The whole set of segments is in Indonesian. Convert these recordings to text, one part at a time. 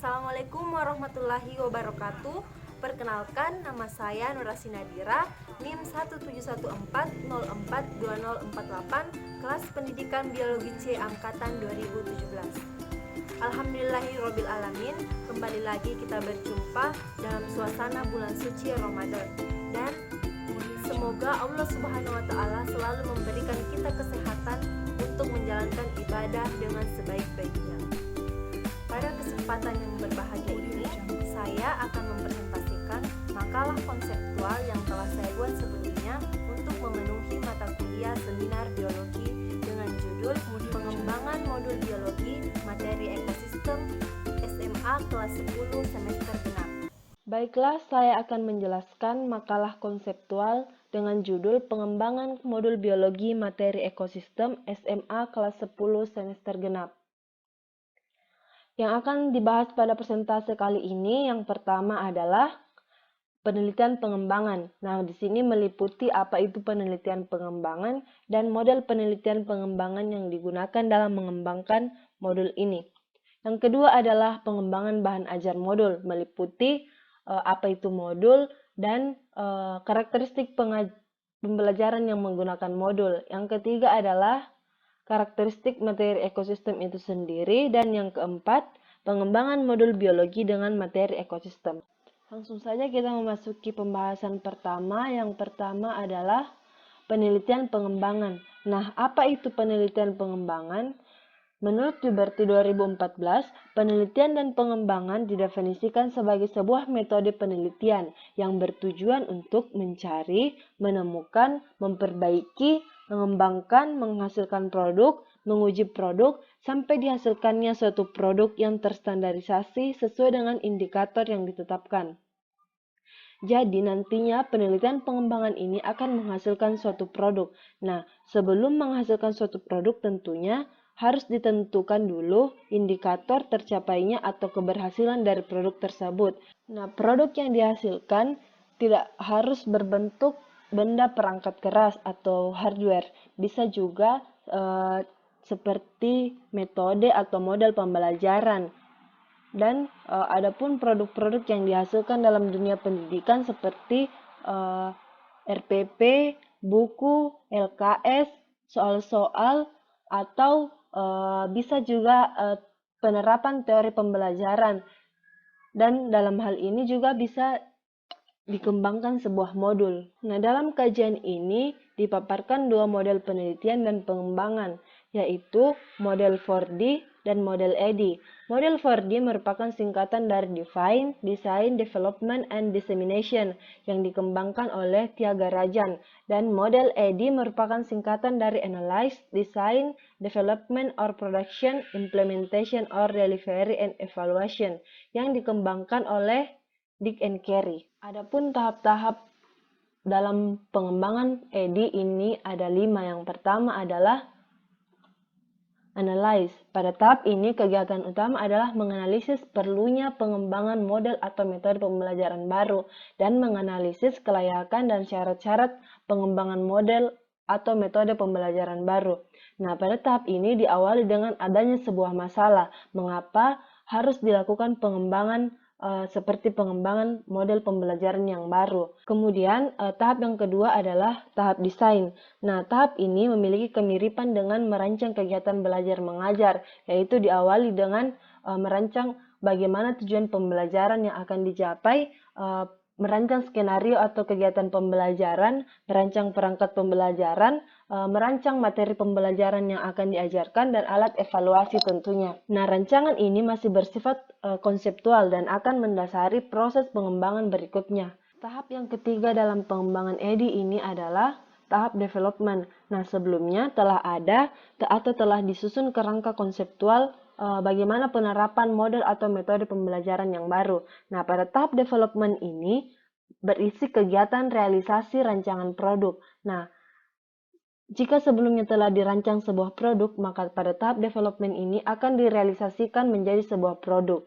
Assalamualaikum warahmatullahi wabarakatuh. Perkenalkan, nama saya Nurasi Nadira, NIM 17140420048, kelas pendidikan biologi C angkatan 2017. Alhamdulillahirobbilalamin, kembali lagi kita berjumpa dalam suasana bulan suci Ramadan. Dan semoga Allah Subhanahu wa Ta'ala selalu memberikan kita kesehatan untuk menjalankan ibadah dengan sebaik-baiknya. Pada kesempatan yang berbahagia ini, saya akan mempresentasikan makalah konseptual yang telah saya buat sebelumnya untuk memenuhi mata kuliah seminar biologi dengan judul Pengembangan Modul Biologi Materi Ekosistem SMA kelas 10 semester genap. Baiklah, saya akan menjelaskan makalah konseptual dengan judul Pengembangan Modul Biologi Materi Ekosistem SMA kelas 10 semester genap. Yang akan dibahas pada presentase kali ini yang pertama adalah penelitian pengembangan. Nah, di sini meliputi apa itu penelitian pengembangan dan model penelitian pengembangan yang digunakan dalam mengembangkan modul ini. Yang kedua adalah pengembangan bahan ajar modul, meliputi apa itu modul dan karakteristik pembelajaran yang menggunakan modul. Yang ketiga adalah karakteristik materi ekosistem itu sendiri, dan yang keempat, pengembangan modul biologi dengan materi ekosistem. Langsung saja kita memasuki pembahasan pertama. Yang pertama adalah penelitian pengembangan. Nah, apa itu penelitian pengembangan? Menurut Huberti 2014, penelitian dan pengembangan didefinisikan sebagai sebuah metode penelitian yang bertujuan untuk mencari, menemukan, memperbaiki, mengembangkan, menghasilkan produk, menguji produk, sampai dihasilkannya suatu produk yang terstandarisasi sesuai dengan indikator yang ditetapkan. Jadi nantinya penelitian pengembangan ini akan menghasilkan suatu produk. Nah, sebelum menghasilkan suatu produk tentunya harus ditentukan dulu indikator tercapainya atau keberhasilan dari produk tersebut. Nah, produk yang dihasilkan tidak harus berbentuk benda perangkat keras atau hardware. Bisa juga seperti metode atau model pembelajaran. Dan adapun produk-produk yang dihasilkan dalam dunia pendidikan seperti RPP, buku, LKS, soal-soal, atau bisa juga penerapan teori pembelajaran. Dan dalam hal ini juga bisa dikembangkan sebuah modul. Nah, dalam kajian ini dipaparkan dua model penelitian dan pengembangan, yaitu model 4D dan model EDI. Model 4D merupakan singkatan dari Define, Design, Development, and Dissemination yang dikembangkan oleh Tyagarajan, dan model EDI merupakan singkatan dari Analyze, Design, Development or Production, Implementation or Delivery and Evaluation yang dikembangkan oleh Dick and Carey. Adapun tahap-tahap dalam pengembangan EDI ini ada 5. Yang pertama adalah Analyze. Pada tahap ini, kegiatan utama adalah menganalisis perlunya pengembangan model atau metode pembelajaran baru dan menganalisis kelayakan dan syarat-syarat pengembangan model atau metode pembelajaran baru. Nah, pada tahap ini diawali dengan adanya sebuah masalah. Mengapa harus dilakukan pengembangan seperti pengembangan model pembelajaran yang baru. Kemudian tahap yang kedua adalah tahap desain. Nah, tahap ini memiliki kemiripan dengan merancang kegiatan belajar mengajar, yaitu diawali dengan merancang bagaimana tujuan pembelajaran yang akan dicapai, merancang skenario atau kegiatan pembelajaran, merancang perangkat pembelajaran, merancang materi pembelajaran yang akan diajarkan, dan alat evaluasi tentunya. Nah, rancangan ini masih bersifat konseptual dan akan mendasari proses pengembangan berikutnya. Tahap yang ketiga dalam pengembangan EDI ini adalah tahap development. Nah, sebelumnya telah ada atau telah disusun kerangka konseptual bagaimana penerapan model atau metode pembelajaran yang baru. Nah, pada tahap development ini berisi kegiatan realisasi rancangan produk. Nah, jika sebelumnya telah dirancang sebuah produk, maka pada tahap development ini akan direalisasikan menjadi sebuah produk.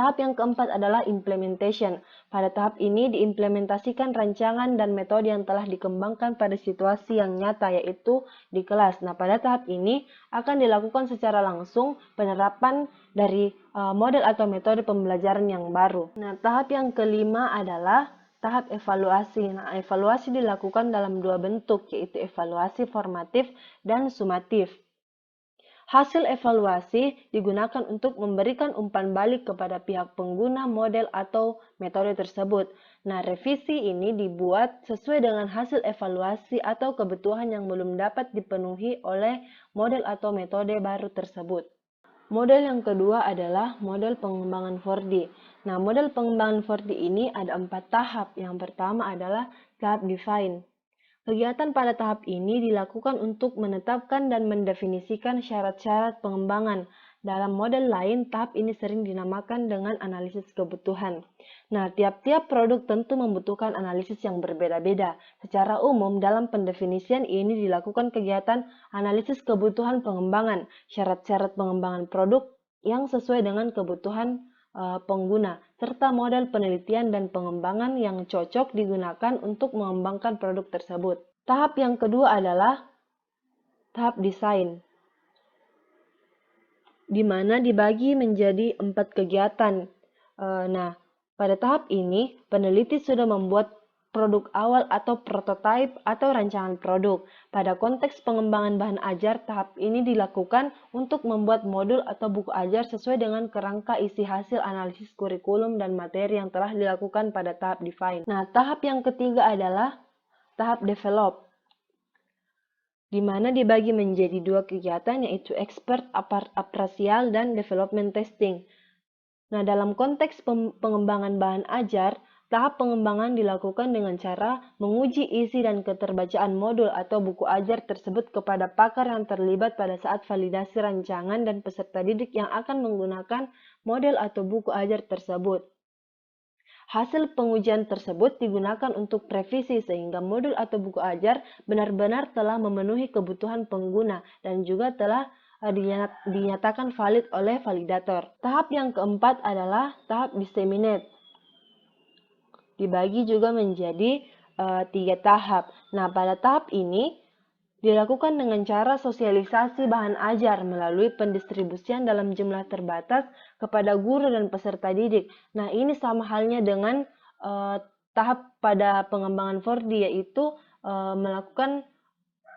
Tahap yang keempat adalah implementation. Pada tahap ini diimplementasikan rancangan dan metode yang telah dikembangkan pada situasi yang nyata, yaitu di kelas. Nah, pada tahap ini akan dilakukan secara langsung penerapan dari model atau metode pembelajaran yang baru. Nah, tahap yang kelima adalah tahap evaluasi. Nah, evaluasi dilakukan dalam dua bentuk, yaitu evaluasi formatif dan sumatif. Hasil evaluasi digunakan untuk memberikan umpan balik kepada pihak pengguna model atau metode tersebut. Nah, revisi ini dibuat sesuai dengan hasil evaluasi atau kebutuhan yang belum dapat dipenuhi oleh model atau metode baru tersebut. Model yang kedua adalah model pengembangan 4D. Nah, model pengembangan 4D ini ada 4 tahap. Yang pertama adalah tahap define. Kegiatan pada tahap ini dilakukan untuk menetapkan dan mendefinisikan syarat-syarat pengembangan. Dalam model lain, tahap ini sering dinamakan dengan analisis kebutuhan. Nah, tiap-tiap produk tentu membutuhkan analisis yang berbeda-beda. Secara umum, dalam pendefinisian ini dilakukan kegiatan analisis kebutuhan pengembangan, syarat-syarat pengembangan produk yang sesuai dengan kebutuhan pengguna, serta model penelitian dan pengembangan yang cocok digunakan untuk mengembangkan produk tersebut. Tahap yang kedua adalah tahap desain, di mana dibagi menjadi 4 kegiatan. Nah, pada tahap ini, peneliti sudah membuat produk awal atau prototipe atau rancangan produk. Pada konteks pengembangan bahan ajar, tahap ini dilakukan untuk membuat modul atau buku ajar sesuai dengan kerangka isi hasil analisis kurikulum dan materi yang telah dilakukan pada tahap define. Nah, tahap yang ketiga adalah tahap develop, di mana dibagi menjadi 2 kegiatan, yaitu expert apresial dan development testing. Nah, dalam konteks pengembangan bahan ajar, tahap pengembangan dilakukan dengan cara menguji isi dan keterbacaan modul atau buku ajar tersebut kepada pakar yang terlibat pada saat validasi rancangan dan peserta didik yang akan menggunakan model atau buku ajar tersebut. Hasil pengujian tersebut digunakan untuk revisi sehingga modul atau buku ajar benar-benar telah memenuhi kebutuhan pengguna dan juga telah dinyatakan valid oleh validator. Tahap yang keempat adalah tahap disseminate. Dibagi juga menjadi 3 tahap. Nah, pada tahap ini dilakukan dengan cara sosialisasi bahan ajar melalui pendistribusian dalam jumlah terbatas kepada guru dan peserta didik. Nah, ini sama halnya dengan tahap pada pengembangan 4D, yaitu melakukan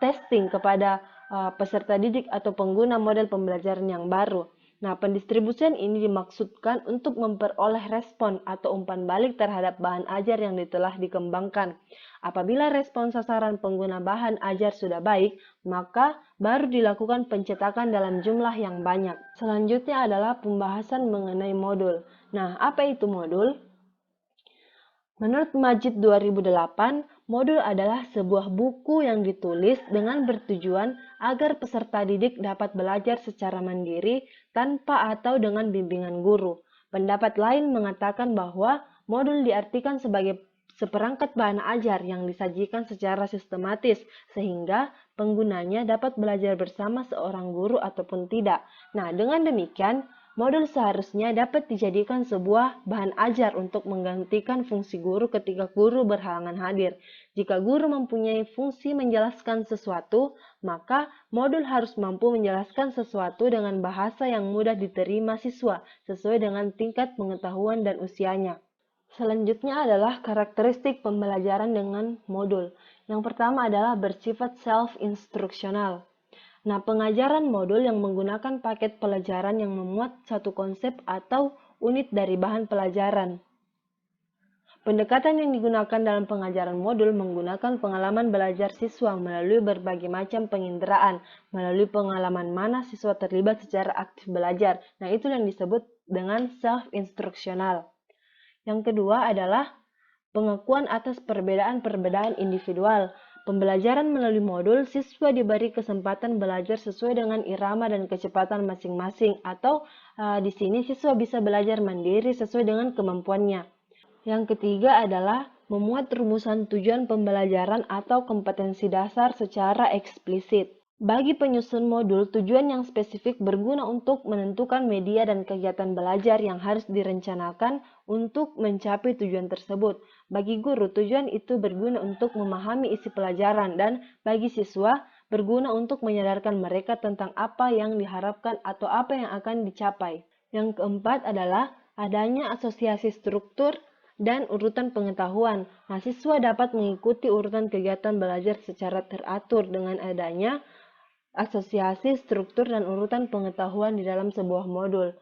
testing kepada peserta didik atau pengguna model pembelajaran yang baru. Nah, pendistribusian ini dimaksudkan untuk memperoleh respon atau umpan balik terhadap bahan ajar yang telah dikembangkan. Apabila respon sasaran pengguna bahan ajar sudah baik, maka baru dilakukan pencetakan dalam jumlah yang banyak. Selanjutnya adalah pembahasan mengenai modul. Nah, apa itu modul? Menurut Majid 2008, modul adalah sebuah buku yang ditulis dengan bertujuan agar peserta didik dapat belajar secara mandiri tanpa atau dengan bimbingan guru. Pendapat lain mengatakan bahwa modul diartikan sebagai seperangkat bahan ajar yang disajikan secara sistematis sehingga penggunanya dapat belajar bersama seorang guru ataupun tidak. Nah, dengan demikian, modul seharusnya dapat dijadikan sebuah bahan ajar untuk menggantikan fungsi guru ketika guru berhalangan hadir. Jika guru mempunyai fungsi menjelaskan sesuatu, maka modul harus mampu menjelaskan sesuatu dengan bahasa yang mudah diterima siswa sesuai dengan tingkat pengetahuan dan usianya. Selanjutnya adalah karakteristik pembelajaran dengan modul. Yang pertama adalah bersifat self-instruksional. Nah, pengajaran modul yang menggunakan paket pelajaran yang memuat satu konsep atau unit dari bahan pelajaran. Pendekatan yang digunakan dalam pengajaran modul menggunakan pengalaman belajar siswa melalui berbagai macam penginderaan, melalui pengalaman mana siswa terlibat secara aktif belajar. Nah, itu yang disebut dengan self-instruksional. Yang kedua adalah pengakuan atas perbedaan-perbedaan individual. Pembelajaran melalui modul, siswa diberi kesempatan belajar sesuai dengan irama dan kecepatan masing-masing, atau di sini siswa bisa belajar mandiri sesuai dengan kemampuannya. Yang ketiga adalah memuat rumusan tujuan pembelajaran atau kompetensi dasar secara eksplisit. Bagi penyusun modul, tujuan yang spesifik berguna untuk menentukan media dan kegiatan belajar yang harus direncanakan untuk mencapai tujuan tersebut. Bagi guru, tujuan itu berguna untuk memahami isi pelajaran, dan bagi siswa, berguna untuk menyadarkan mereka tentang apa yang diharapkan atau apa yang akan dicapai. Yang keempat adalah adanya asosiasi struktur dan urutan pengetahuan. Nah, siswa dapat mengikuti urutan kegiatan belajar secara teratur dengan adanya asosiasi, struktur, dan urutan pengetahuan di dalam sebuah modul.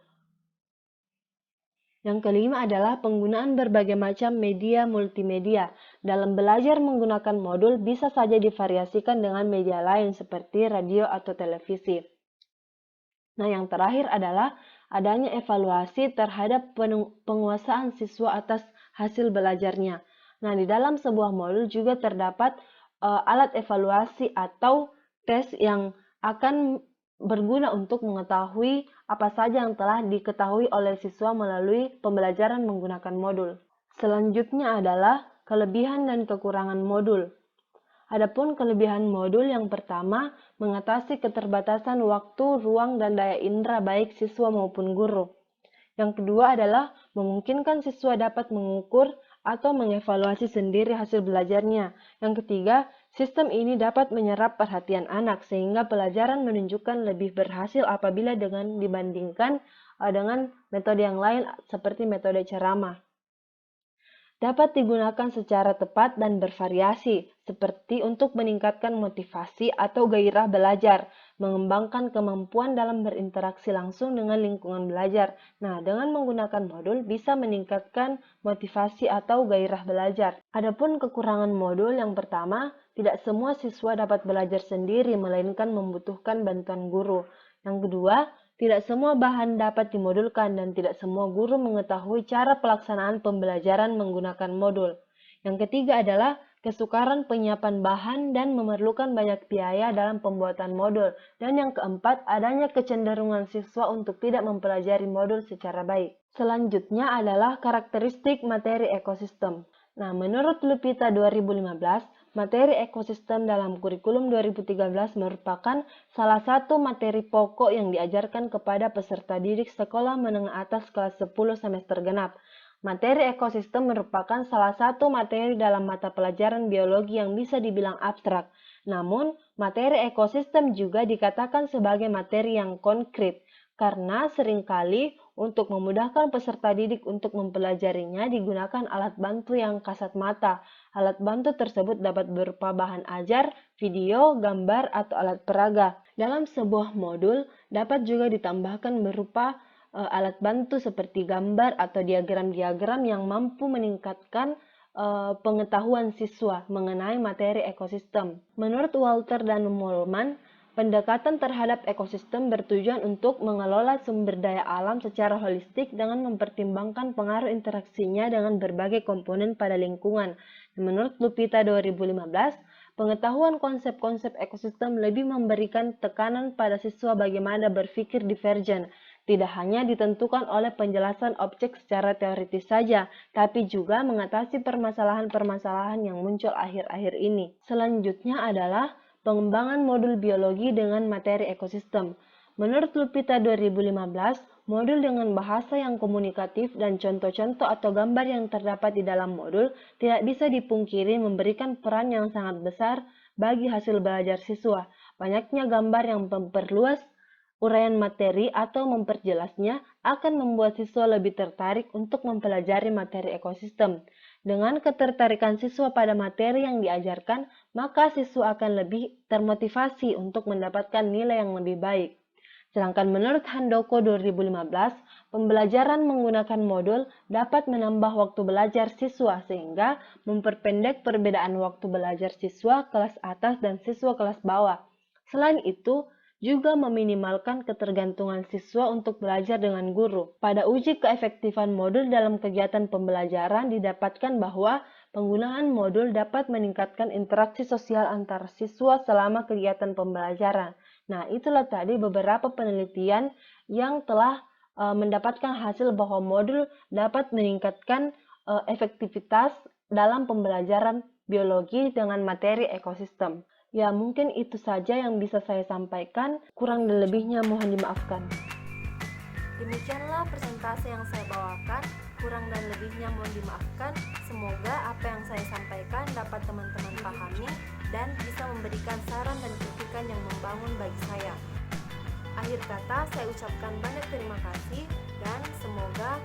Yang kelima adalah penggunaan berbagai macam media multimedia. Dalam belajar menggunakan modul bisa saja divariasikan dengan media lain seperti radio atau televisi. Nah, yang terakhir adalah adanya evaluasi terhadap penguasaan siswa atas hasil belajarnya. Nah, di dalam sebuah modul juga terdapat alat evaluasi atau tes yang akan berguna untuk mengetahui apa saja yang telah diketahui oleh siswa melalui pembelajaran menggunakan modul. Selanjutnya adalah kelebihan dan kekurangan modul. Adapun kelebihan modul yang pertama, mengatasi keterbatasan waktu, ruang, dan daya indera baik siswa maupun guru. Yang kedua adalah memungkinkan siswa dapat mengukur atau mengevaluasi sendiri hasil belajarnya. Yang ketiga, sistem ini dapat menyerap perhatian anak sehingga pelajaran menunjukkan lebih berhasil apabila dibandingkan dengan metode yang lain seperti metode ceramah. Dapat digunakan secara tepat dan bervariasi, seperti untuk meningkatkan motivasi atau gairah belajar, mengembangkan kemampuan dalam berinteraksi langsung dengan lingkungan belajar. Nah, dengan menggunakan modul bisa meningkatkan motivasi atau gairah belajar. Adapun kekurangan modul yang pertama, tidak semua siswa dapat belajar sendiri, melainkan membutuhkan bantuan guru. Yang kedua, tidak semua bahan dapat dimodulkan dan tidak semua guru mengetahui cara pelaksanaan pembelajaran menggunakan modul. Yang ketiga adalah kesukaran penyiapan bahan dan memerlukan banyak biaya dalam pembuatan modul. Dan yang keempat, adanya kecenderungan siswa untuk tidak mempelajari modul secara baik. Selanjutnya adalah karakteristik materi ekosistem. Nah, menurut Lupita 2015, materi ekosistem dalam kurikulum 2013 merupakan salah satu materi pokok yang diajarkan kepada peserta didik sekolah menengah atas kelas 10 semester genap. Materi ekosistem merupakan salah satu materi dalam mata pelajaran biologi yang bisa dibilang abstrak. Namun, materi ekosistem juga dikatakan sebagai materi yang konkret, karena seringkali untuk memudahkan peserta didik untuk mempelajarinya digunakan alat bantu yang kasat mata. Alat bantu tersebut dapat berupa bahan ajar, video, gambar, atau alat peraga. Dalam sebuah modul dapat juga ditambahkan berupa alat bantu seperti gambar atau diagram-diagram yang mampu meningkatkan pengetahuan siswa mengenai materi ekosistem. Menurut Walter dan Mollman, pendekatan terhadap ekosistem bertujuan untuk mengelola sumber daya alam secara holistik dengan mempertimbangkan pengaruh interaksinya dengan berbagai komponen pada lingkungan. Menurut Lupita 2015, pengetahuan konsep-konsep ekosistem lebih memberikan tekanan pada siswa bagaimana berpikir divergen, tidak hanya ditentukan oleh penjelasan objek secara teoritis saja, tapi juga mengatasi permasalahan-permasalahan yang muncul akhir-akhir ini. Selanjutnya adalah pengembangan modul biologi dengan materi ekosistem. Menurut Lupita 2015, modul dengan bahasa yang komunikatif dan contoh-contoh atau gambar yang terdapat di dalam modul tidak bisa dipungkiri memberikan peran yang sangat besar bagi hasil belajar siswa. Banyaknya gambar yang memperluas uraian materi atau memperjelasnya akan membuat siswa lebih tertarik untuk mempelajari materi ekosistem. Dengan ketertarikan siswa pada materi yang diajarkan, maka siswa akan lebih termotivasi untuk mendapatkan nilai yang lebih baik. Sedangkan menurut Handoko 2015, pembelajaran menggunakan modul dapat menambah waktu belajar siswa sehingga memperpendek perbedaan waktu belajar siswa kelas atas dan siswa kelas bawah. Selain itu, juga meminimalkan ketergantungan siswa untuk belajar dengan guru. Pada uji keefektifan modul dalam kegiatan pembelajaran didapatkan bahwa penggunaan modul dapat meningkatkan interaksi sosial antar siswa selama kegiatan pembelajaran. Nah, itulah tadi beberapa penelitian yang telah mendapatkan hasil bahwa modul dapat meningkatkan efektivitas dalam pembelajaran biologi dengan materi ekosistem. Ya, mungkin itu saja yang bisa saya sampaikan. Kurang dan lebihnya mohon dimaafkan. Demikianlah presentasi yang saya bawakan. Kurang dan lebihnya mohon dimaafkan. Semoga apa yang saya sampaikan dapat teman-teman pahami dan bisa memberikan saran dan kritikan yang membangun bagi saya. Akhir kata, saya ucapkan banyak terima kasih dan semoga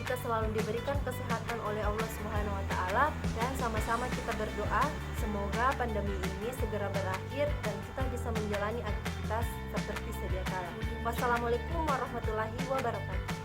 kita selalu diberikan kesehatan oleh Allah Subhanahu wa taala, dan sama-sama kita berdoa semoga pandemi ini segera berakhir dan kita bisa menjalani aktivitas seperti sedia kala. Wassalamualaikum warahmatullahi wabarakatuh.